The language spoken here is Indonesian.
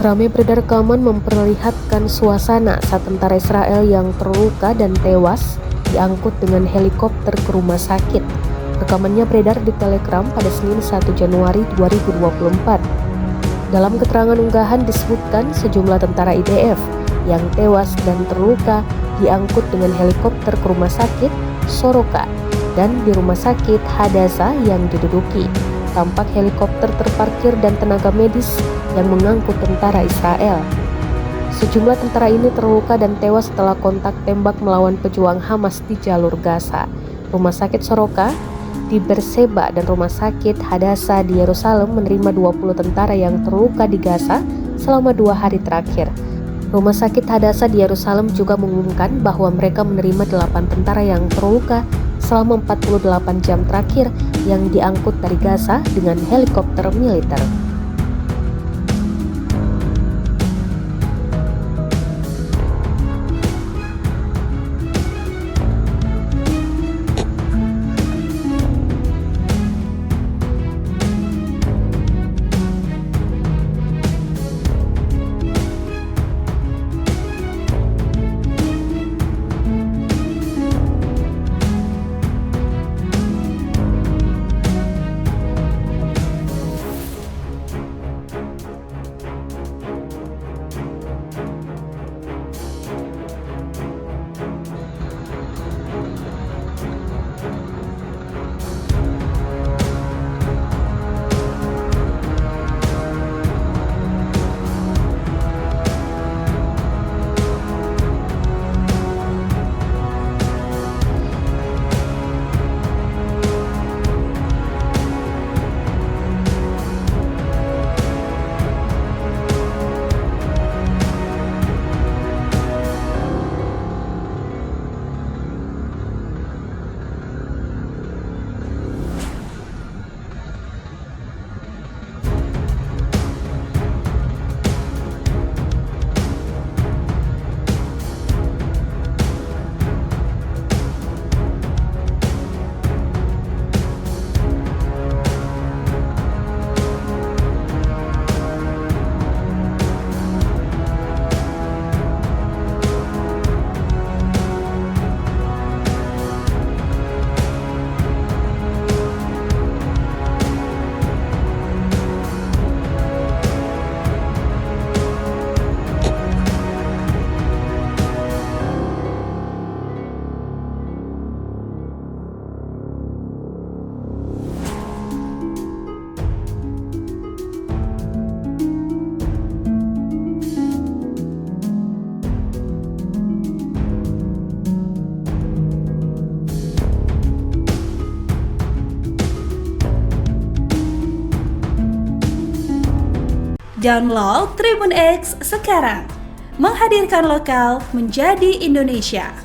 Ramai beredar rekaman memperlihatkan suasana saat tentara Israel yang terluka dan tewas diangkut dengan helikopter ke rumah sakit. Rekamannya beredar di Telegram pada Senin 1 Januari 2024. Dalam keterangan unggahan disebutkan sejumlah tentara IDF yang tewas dan terluka diangkut dengan helikopter ke rumah sakit Soroka dan di rumah sakit Hadassah yang diduduki. Tampak helikopter terparkir dan tenaga medis yang mengangkut tentara Israel. Sejumlah tentara ini terluka dan tewas setelah kontak tembak melawan pejuang Hamas di jalur Gaza. Rumah sakit Soroka di Berseba dan rumah sakit Hadassah di Yerusalem menerima 20 tentara yang terluka di Gaza selama 2 hari terakhir. Rumah sakit Hadassah di Yerusalem juga mengumumkan bahwa mereka menerima 8 tentara yang terluka selama 48 jam terakhir yang diangkut dari Gaza dengan helikopter militer. Download Tribun X sekarang, menghadirkan lokal menjadi Indonesia.